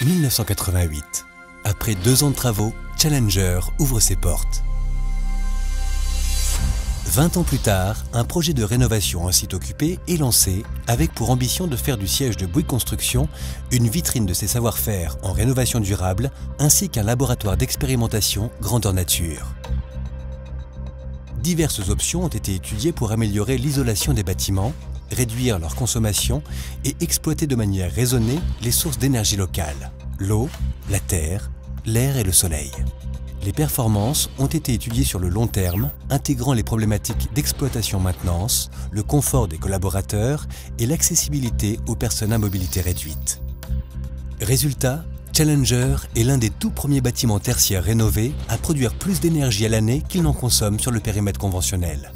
1988. Après 2 ans de travaux, Challenger ouvre ses portes. 20 ans plus tard, un projet de rénovation en site occupé est lancé avec pour ambition de faire du siège de Bouygues Construction une vitrine de ses savoir-faire en rénovation durable ainsi qu'un laboratoire d'expérimentation grandeur nature. Diverses options ont été étudiées pour améliorer l'isolation des bâtiments, réduire leur consommation et exploiter de manière raisonnée les sources d'énergie locales, l'eau, la terre, l'air et le soleil. Les performances ont été étudiées sur le long terme, intégrant les problématiques d'exploitation-maintenance, le confort des collaborateurs et l'accessibilité aux personnes à mobilité réduite. Résultat, Challenger est l'un des tout premiers bâtiments tertiaires rénovés à produire plus d'énergie à l'année qu'il n'en consomme sur le périmètre conventionnel.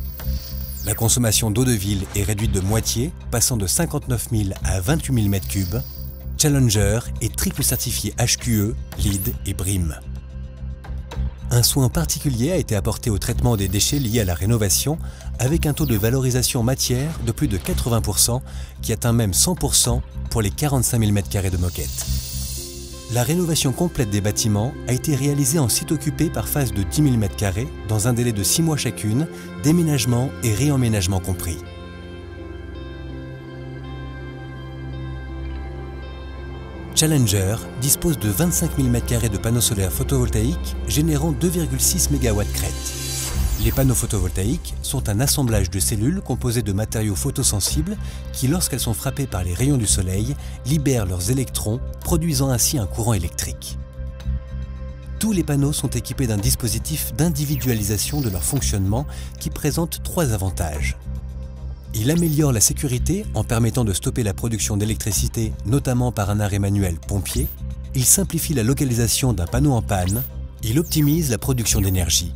La consommation d'eau de ville est réduite de moitié, passant de 59 000 à 28 000 m3. Challenger est triple certifié HQE, LEED et BREEAM. Un soin particulier a été apporté au traitement des déchets liés à la rénovation avec un taux de valorisation matière de plus de 80% qui atteint même 100% pour les 45 000 m2 de moquette. La rénovation complète des bâtiments a été réalisée en site occupé par phase de 10 000 m2 dans un délai de 6 mois chacune, déménagement et réemménagement compris. Challenger dispose de 25 000 m2 de panneaux solaires photovoltaïques générant 2,6 MW crête. Les panneaux photovoltaïques sont un assemblage de cellules composées de matériaux photosensibles qui, lorsqu'elles sont frappées par les rayons du soleil, libèrent leurs électrons, produisant ainsi un courant électrique. Tous les panneaux sont équipés d'un dispositif d'individualisation de leur fonctionnement qui présente 3 avantages. Il améliore la sécurité en permettant de stopper la production d'électricité, notamment par un arrêt manuel pompier. Il simplifie la localisation d'un panneau en panne. Il optimise la production d'énergie.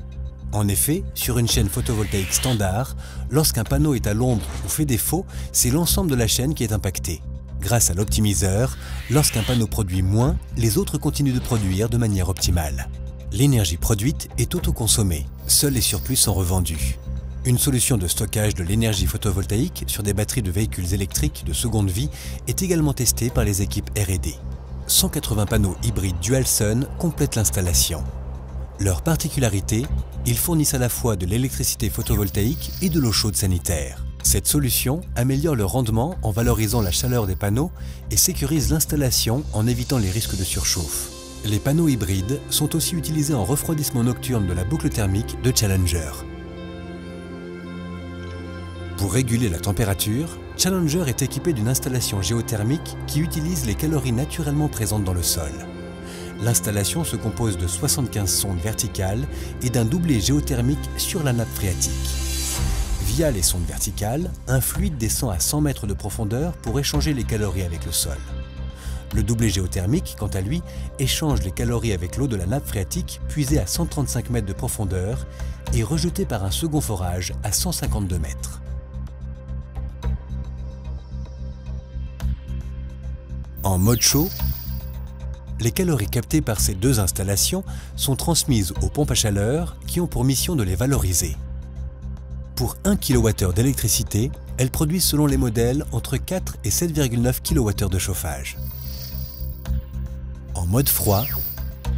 En effet, sur une chaîne photovoltaïque standard, lorsqu'un panneau est à l'ombre ou fait défaut, c'est l'ensemble de la chaîne qui est impacté. Grâce à l'optimiseur, lorsqu'un panneau produit moins, les autres continuent de produire de manière optimale. L'énergie produite est autoconsommée. Seuls les surplus sont revendus. Une solution de stockage de l'énergie photovoltaïque sur des batteries de véhicules électriques de seconde vie est également testée par les équipes R&D. 180 panneaux hybrides Dual-Sun complètent l'installation. Leur particularité, ils fournissent à la fois de l'électricité photovoltaïque et de l'eau chaude sanitaire. Cette solution améliore le rendement en valorisant la chaleur des panneaux et sécurise l'installation en évitant les risques de surchauffe. Les panneaux hybrides sont aussi utilisés en refroidissement nocturne de la boucle thermique de Challenger. Pour réguler la température, Challenger est équipé d'une installation géothermique qui utilise les calories naturellement présentes dans le sol. L'installation se compose de 75 sondes verticales et d'un doublé géothermique sur la nappe phréatique. Via les sondes verticales, un fluide descend à 100 mètres de profondeur pour échanger les calories avec le sol. Le doublé géothermique, quant à lui, échange les calories avec l'eau de la nappe phréatique puisée à 135 mètres de profondeur et rejetée par un second forage à 152 mètres. En mode chaud, les calories captées par ces 2 installations sont transmises aux pompes à chaleur qui ont pour mission de les valoriser. Pour 1 kWh d'électricité, elles produisent selon les modèles entre 4 et 7,9 kWh de chauffage. En mode froid,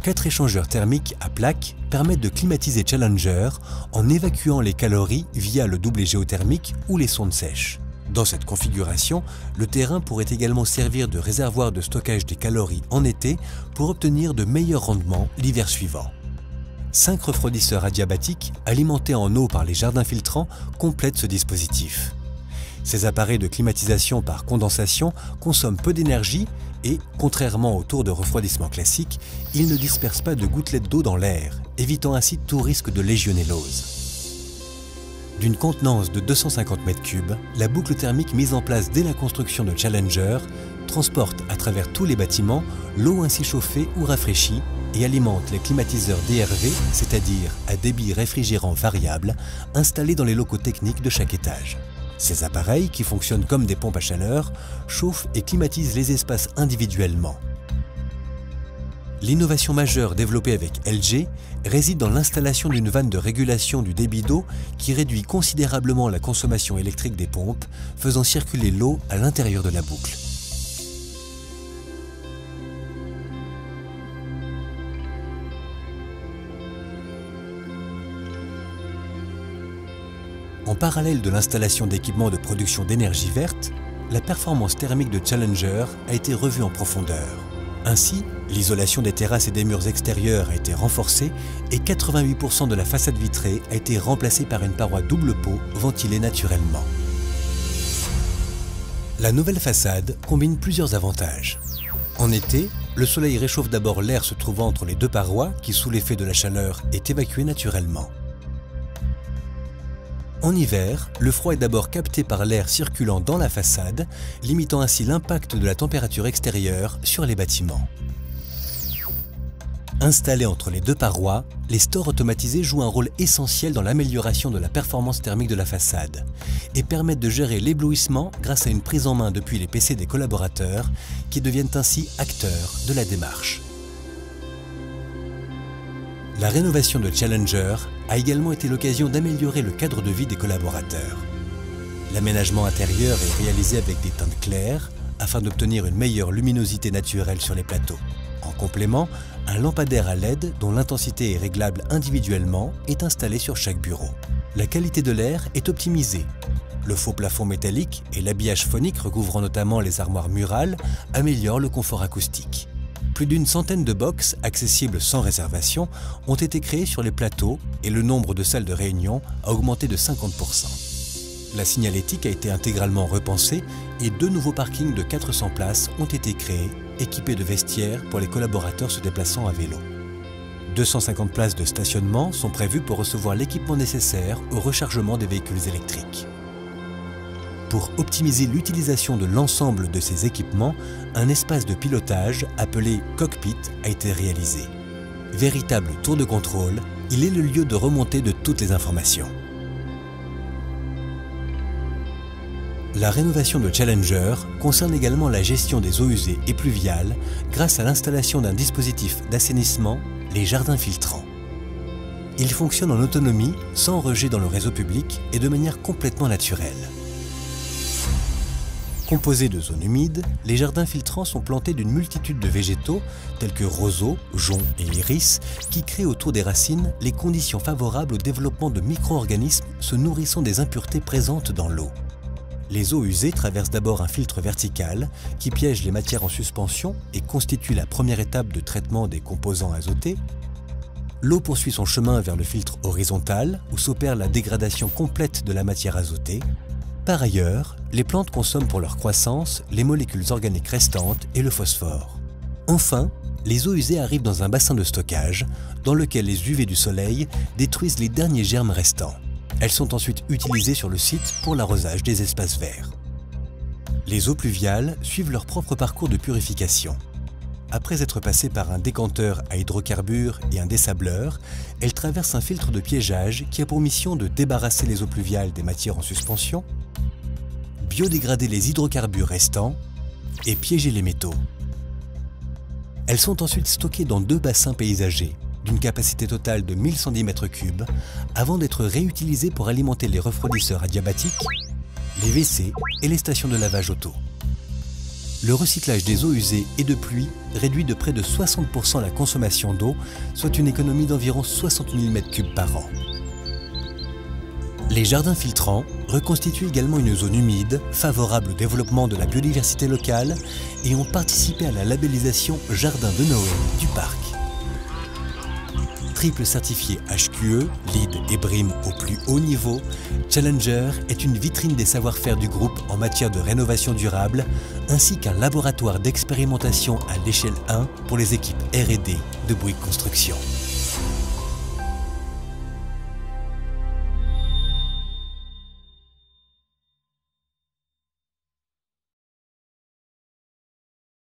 4 échangeurs thermiques à plaques permettent de climatiser Challenger en évacuant les calories via le doublé géothermique ou les sondes sèches. Dans cette configuration, le terrain pourrait également servir de réservoir de stockage des calories en été pour obtenir de meilleurs rendements l'hiver suivant. 5 refroidisseurs adiabatiques alimentés en eau par les jardins filtrants complètent ce dispositif. Ces appareils de climatisation par condensation consomment peu d'énergie et, contrairement aux tours de refroidissement classiques, ils ne dispersent pas de gouttelettes d'eau dans l'air, évitant ainsi tout risque de légionellose. D'une contenance de 250 m3, la boucle thermique mise en place dès la construction de Challenger transporte à travers tous les bâtiments l'eau ainsi chauffée ou rafraîchie et alimente les climatiseurs DRV, c'est-à-dire à débit réfrigérant variable, installés dans les locaux techniques de chaque étage. Ces appareils, qui fonctionnent comme des pompes à chaleur, chauffent et climatisent les espaces individuellement. L'innovation majeure développée avec LG réside dans l'installation d'une vanne de régulation du débit d'eau qui réduit considérablement la consommation électrique des pompes, faisant circuler l'eau à l'intérieur de la boucle. En parallèle de l'installation d'équipements de production d'énergie verte, la performance thermique de Challenger a été revue en profondeur. Ainsi, l'isolation des terrasses et des murs extérieurs a été renforcée et 88% de la façade vitrée a été remplacée par une paroi double pot ventilée naturellement. La nouvelle façade combine plusieurs avantages. En été, le soleil réchauffe d'abord l'air se trouvant entre les deux parois qui, sous l'effet de la chaleur, est évacué naturellement. En hiver, le froid est d'abord capté par l'air circulant dans la façade, limitant ainsi l'impact de la température extérieure sur les bâtiments. Installés entre les deux parois, les stores automatisés jouent un rôle essentiel dans l'amélioration de la performance thermique de la façade et permettent de gérer l'éblouissement grâce à une prise en main depuis les PC des collaborateurs qui deviennent ainsi acteurs de la démarche. La rénovation de Challenger a également été l'occasion d'améliorer le cadre de vie des collaborateurs. L'aménagement intérieur est réalisé avec des teintes claires afin d'obtenir une meilleure luminosité naturelle sur les plateaux. En complément, un lampadaire à LED dont l'intensité est réglable individuellement est installé sur chaque bureau. La qualité de l'air est optimisée. Le faux plafond métallique et l'habillage phonique recouvrant notamment les armoires murales améliorent le confort acoustique. Plus d'une centaine de box accessibles sans réservation ont été créées sur les plateaux et le nombre de salles de réunion a augmenté de 50%. La signalétique a été intégralement repensée et 2 nouveaux parkings de 400 places ont été créés, équipés de vestiaires pour les collaborateurs se déplaçant à vélo. 250 places de stationnement sont prévues pour recevoir l'équipement nécessaire au rechargement des véhicules électriques. Pour optimiser l'utilisation de l'ensemble de ces équipements, un espace de pilotage appelé cockpit a été réalisé. Véritable tour de contrôle, il est le lieu de remontée de toutes les informations. La rénovation de Challenger concerne également la gestion des eaux usées et pluviales grâce à l'installation d'un dispositif d'assainissement, les jardins filtrants. Ils fonctionnent en autonomie, sans rejet dans le réseau public et de manière complètement naturelle. Composés de zones humides, les jardins filtrants sont plantés d'une multitude de végétaux tels que roseaux, joncs et iris qui créent autour des racines les conditions favorables au développement de micro-organismes se nourrissant des impuretés présentes dans l'eau. Les eaux usées traversent d'abord un filtre vertical qui piège les matières en suspension et constitue la première étape de traitement des composants azotés. L'eau poursuit son chemin vers le filtre horizontal où s'opère la dégradation complète de la matière azotée. Par ailleurs, les plantes consomment pour leur croissance les molécules organiques restantes et le phosphore. Enfin, les eaux usées arrivent dans un bassin de stockage dans lequel les UV du soleil détruisent les derniers germes restants. Elles sont ensuite utilisées sur le site pour l'arrosage des espaces verts. Les eaux pluviales suivent leur propre parcours de purification. Après être passées par un décanteur à hydrocarbures et un dessableur, elles traversent un filtre de piégeage qui a pour mission de débarrasser les eaux pluviales des matières en suspension, biodégrader les hydrocarbures restants et piéger les métaux. Elles sont ensuite stockées dans 2 bassins paysagers d'une capacité totale de 1110 m3 avant d'être réutilisées pour alimenter les refroidisseurs adiabatiques, les WC et les stations de lavage auto. Le recyclage des eaux usées et de pluie réduit de près de 60% la consommation d'eau, soit une économie d'environ 60 000 m3 par an. Les jardins filtrants reconstituent également une zone humide, favorable au développement de la biodiversité locale et ont participé à la labellisation Jardin de Noé du parc. Triple certifié HQE, LEED et BREEAM au plus haut niveau, Challenger est une vitrine des savoir-faire du groupe en matière de rénovation durable, ainsi qu'un laboratoire d'expérimentation à l'échelle 1 pour les équipes R&D de Bouygues Construction.